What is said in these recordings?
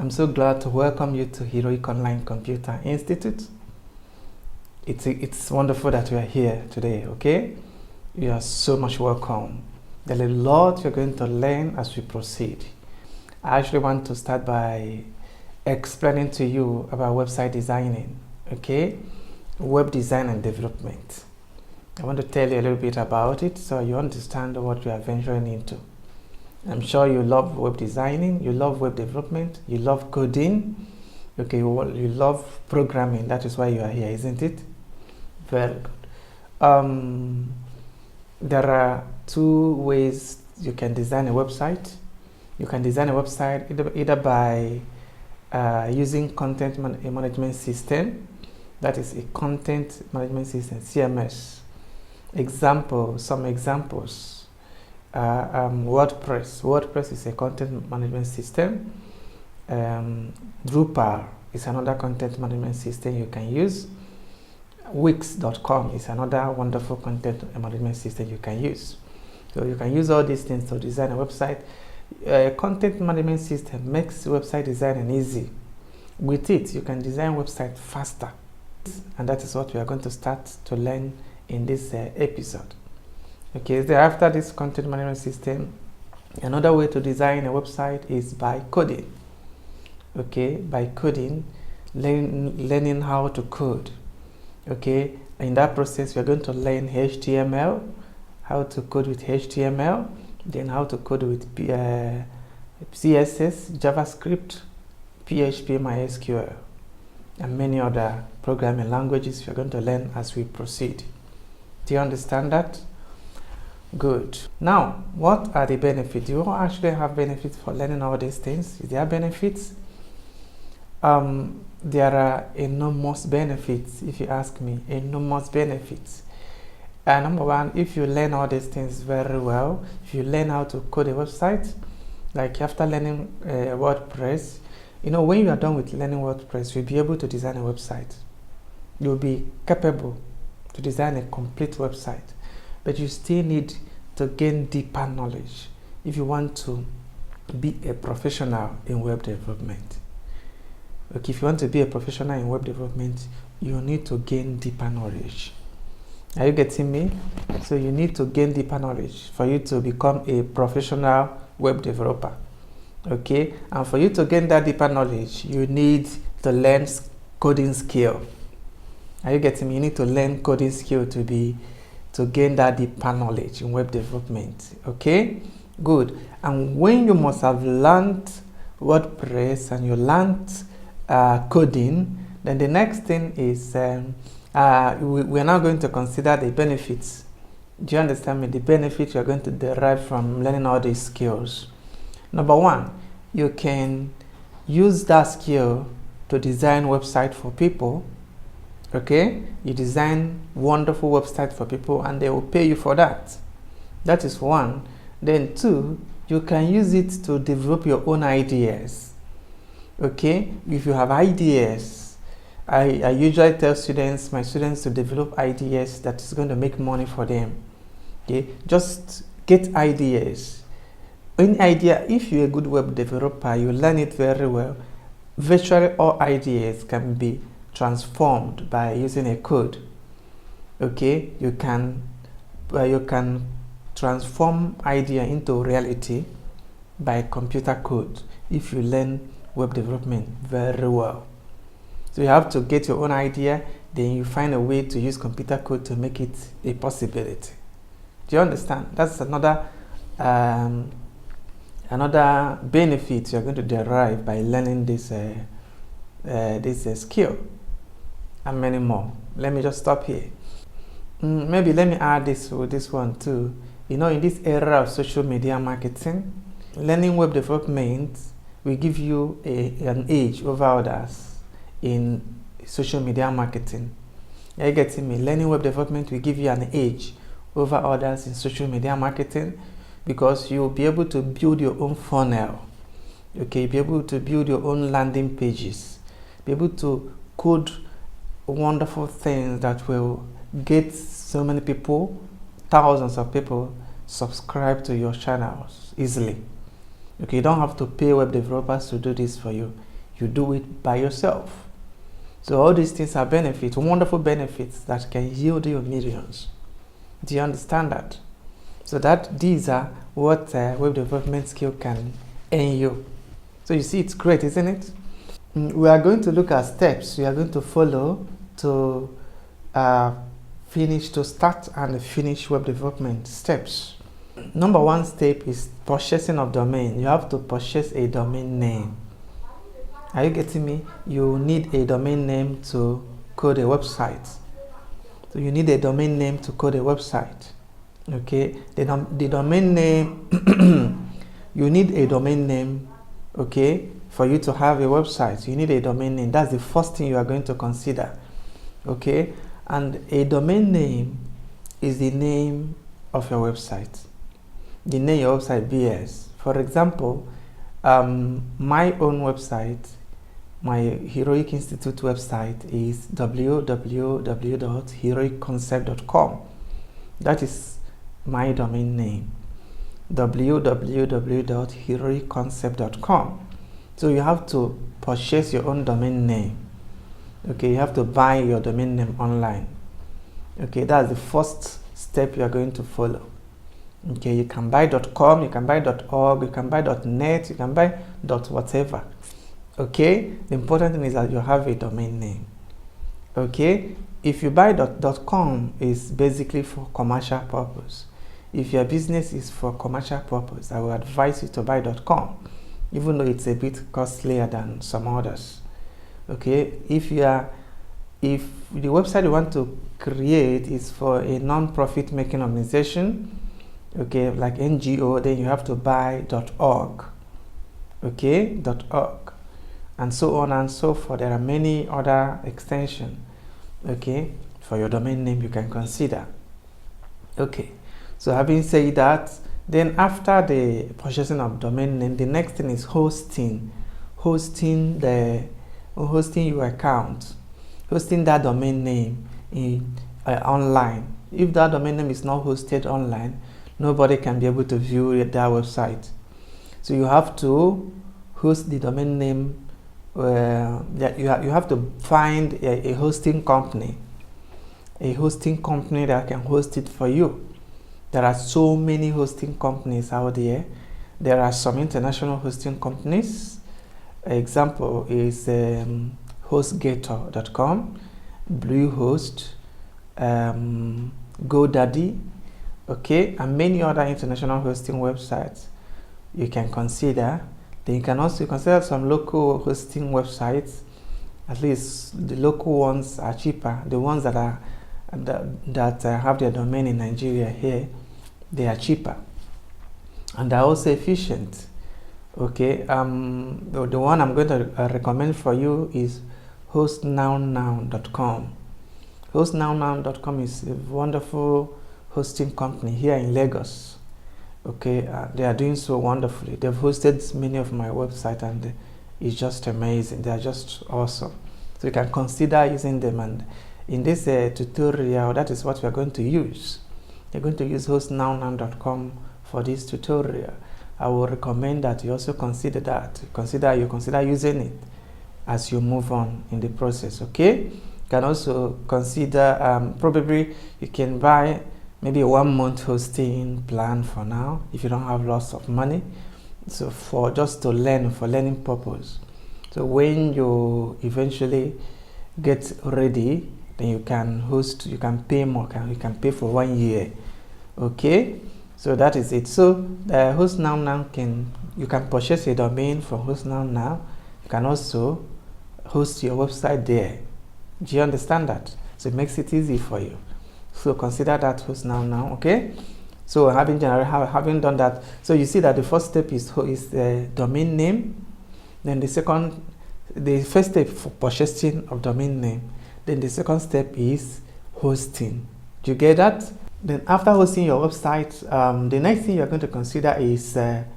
I'm so glad to welcome you to Heroic Online Computer Institute. It's wonderful that you are here today, okay? You are so much welcome. There's a lot you're going to learn as we proceed. I actually want to start by explaining to you about website designing, okay? Web design and development. I want to tell you a little bit about it so you understand what you are venturing into. I'm sure you love web designing, you love web development, you love coding, okay, you love programming. That is why you are here, isn't it? Very good. There are two ways you can design a website. You can design a website either by using content management system, that is a content management system, CMS. Some examples. Wordpress. Wordpress is a content management system. Drupal is another content management system you can use. Wix.com is another wonderful content management system you can use. So you can use all these things to design a website. Content management system makes website designing easy. With it, you can design website faster. And that is what we are going to start to learn in this episode. Okay, thereafter this content management system, another way to design a website is by coding. Okay, by coding, learning how to code. Okay, in that process, we are going to learn HTML, how to code with HTML, then how to code with CSS, JavaScript, PHP, MySQL, and many other programming languages we are going to learn as we proceed. Do you understand that? Good. Now, what are the benefits? Do you actually have benefits for learning all these things? Is there benefits? There are enormous benefits, if you ask me, enormous benefits. Number one, if you learn all these things very well, if you learn how to code a website, like after learning WordPress, when you are done with learning WordPress, you'll be able to design a website. You'll be capable to design a complete website. But you still need to gain deeper knowledge if you want to be a professional in web development. Okay, if you want to be a professional in web development, you need to gain deeper knowledge. Are you getting me? So you need to gain deeper knowledge for you to become a professional web developer. Okay, and for you to gain that deeper knowledge, you need to learn coding skill. Are you getting me? You need to learn coding skill to gain that deeper knowledge in web development. Okay, good. And when you must have learned WordPress and you learned coding, then the next thing is we're now going to consider the benefits. Do you understand me? The benefits you're going to derive from learning all these skills. Number one, you can use that skill to design website for people. Okay, you design wonderful websites for people and they will pay you for that. That is one. Then two, you can use it to develop your own ideas. Okay, if you have ideas, I usually tell my students to develop ideas that is going to make money for them. Okay, just get ideas. Any idea, if you're a good web developer, you learn it very well. Virtually all ideas can be transformed by using a code. Okay, you can transform idea into reality by computer code if you learn web development very well. So you have to get your own idea, then you find a way to use computer code to make it a possibility. Do you understand? That's another benefit you're going to derive by learning this skill, and many more. Let me just stop here. Maybe let me add this one too. In this era of social media marketing, learning web development will give you an edge over others in social media marketing. Are you getting me? Learning web development will give you an edge over others in social media marketing because you'll be able to build your own funnel. Okay, be able to build your own landing pages, be able to code wonderful things that will get so many people, thousands of people, subscribe to your channels easily. Okay, you don't have to pay web developers to do this for you. you do it by yourself. So all these things are benefits, wonderful benefits that can yield you millions. Do you understand that? So that these are what web development skill can earn you. So you see, it's great, isn't it? We are going to look at steps we are going to follow to start and finish web development steps. Number one step is purchasing of domain. You have to purchase a domain name. Are you getting me? You need a domain name to code a website. So you need a domain name to code a website. Okay, the domain name, you need a domain name, okay, for you to have a website. You need a domain name. That's the first thing you are going to consider. Okay, and a domain name is the name of your website. The name your website bears. For example, my own website, my Heroic Institute website is www.heroicconcept.com. That is my domain name, www.heroicconcept.com. So you have to purchase your own domain name. Okay, you have to buy your domain name online. Okay, that's the first step you are going to follow. Okay, you can buy .com, you can buy .org, you can buy .net, you can buy .whatever. Okay, the important thing is that you have a domain name. Okay, if you buy .com is basically for commercial purpose. If your business is for commercial purpose, I would advise you to buy .com, even though it's a bit costlier than some others. Okay, if the website you want to create is for a non-profit making organization, okay, like NGO, then you have to buy .org. Okay, .org, and so on and so forth. There are many other extensions, okay, for your domain name you can consider. Okay, so having said that, then after the purchasing of domain name, the next thing is hosting your account, hosting that domain name in online. If that domain name is not hosted online, nobody can be able to view that website. So you have to host the domain name. You have to find a hosting company that can host it for you. There are so many hosting companies out there. There are some international hosting companies. Example is HostGator.com, Bluehost, GoDaddy, okay, and many other international hosting websites you can consider. Then you can also consider some local hosting websites. At least the local ones are cheaper. The ones that have their domain in Nigeria here, they are cheaper and are also efficient. Okay, the one I'm going to recommend for you is hostnownow.com. Hostnownow.com is a wonderful hosting company here in Lagos. Okay, they are doing so wonderfully. They've hosted many of my websites and it's just amazing. They are just awesome. So you can consider using them, and in this tutorial, that is what we are going to use. You're going to use hostnownow.com for this tutorial. I will recommend that you also consider that. Consider using it as you move on in the process. Okay, you can also consider probably you can buy maybe a 1 month hosting plan for now if you don't have lots of money. So for just to learn, for learning purpose. So when you eventually get ready, then you can host. You can pay more. You can pay for 1 year. Okay. So that is it. So Host Now you can purchase a domain from Host Now. You can also host your website there. Do you understand that? So it makes it easy for you. So consider that Host Now. Okay. So having done that, so you see that the first step is the domain name. Then the first step for purchasing of domain name. Then the second step is hosting. Do you get that? Then after hosting your website, the next thing you're going to consider is after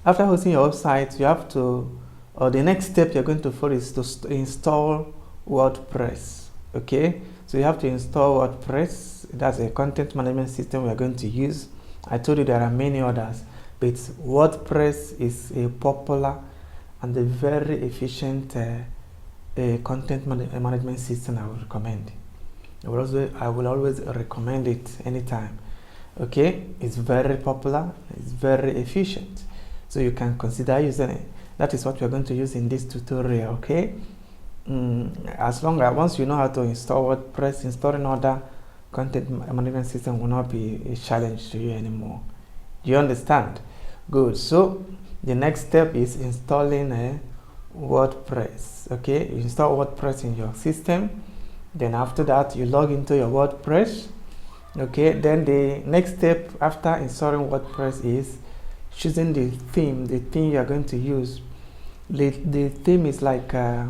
hosting your website, you have to, or the next step you're going to follow is to install WordPress. Okay, so you have to install WordPress. That's a content management system we are going to use. I told you there are many others. but WordPress is a popular and a very efficient content management system I would recommend. I will always recommend it anytime. Okay, it's very popular, it's very efficient, so you can consider using it. That is what we're going to use in this tutorial. Okay, as long as once you know how to install WordPress, installing other content management system will not be a challenge to you anymore. Do you understand? Good. So the next step is installing a WordPress. Okay, you install WordPress in your system, then after that you log into your WordPress. Okay, then the next step after installing WordPress is choosing the theme you are going to use. The theme is like a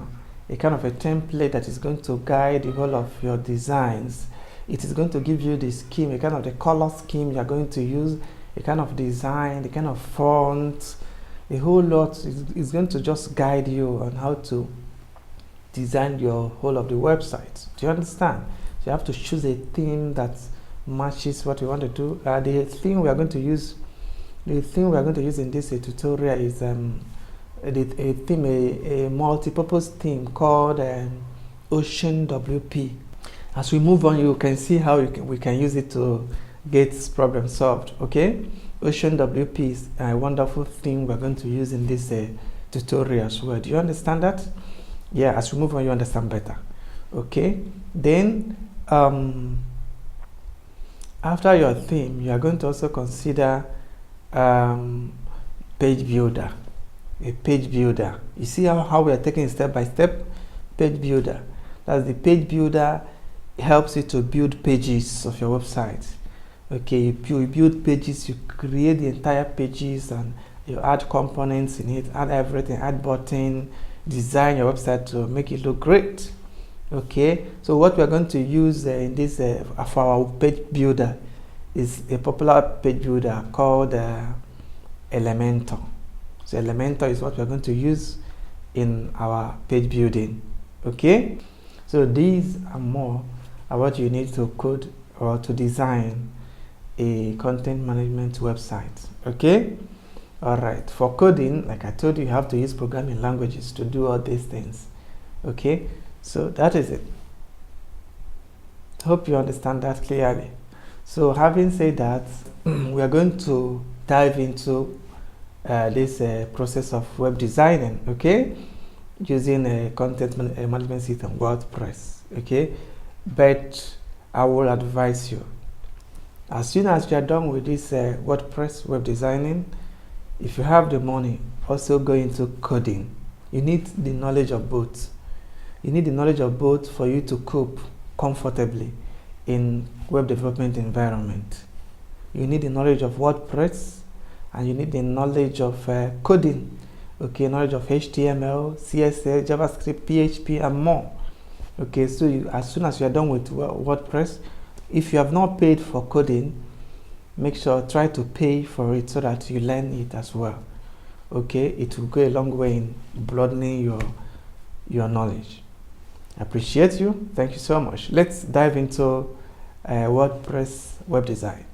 kind of a template that is going to guide the whole of your designs. It is going to give you the scheme, a kind of the color scheme you are going to use, a kind of design, the kind of font, a whole lot is going to just guide you on how to design your whole of the website. Do you understand? So you have to choose a theme that matches what you want to do. The theme we are going to use in this tutorial is a multi-purpose theme called Ocean WP. As we move on, you can see how we can use it to get problem solved. Okay, Ocean WP is a wonderful theme we're going to use in this tutorial as well. Do you understand that? Yeah, as we move on, you understand better. Okay, then after your theme, you are going to also consider page builder. A page builder. You see how we are taking step by step? Page builder. That's the page builder. Helps you to build pages of your website. Okay, you build pages, you create the entire pages, and you add components in it, add everything, add button, design your website to make it look great. Okay, so what we are going to use in this for our page builder is a popular page builder called Elementor. So Elementor is what we are going to use in our page building. Okay, so these are more are what you need to code or to design a content management website. Okay, all right. For coding, like I told you, you have to use programming languages to do all these things. Okay, so that is it. Hope you understand that clearly. So having said that, we are going to dive into this process of web designing. Okay, using a content management system, WordPress. Okay, but I will advise you, as soon as you are done with this WordPress web designing, if you have the money, also go into coding. You need the knowledge of both. You need the knowledge of both for you to cope comfortably in web development environment. You need the knowledge of WordPress, and you need the knowledge of coding. Okay, knowledge of HTML, CSS, JavaScript, PHP, and more. Okay, so as soon as you are done with WordPress, if you have not paid for coding, make sure try to pay for it so that you learn it as well. Okay, it will go a long way in broadening your knowledge. I appreciate you. Thank you so much. Let's dive into WordPress web design.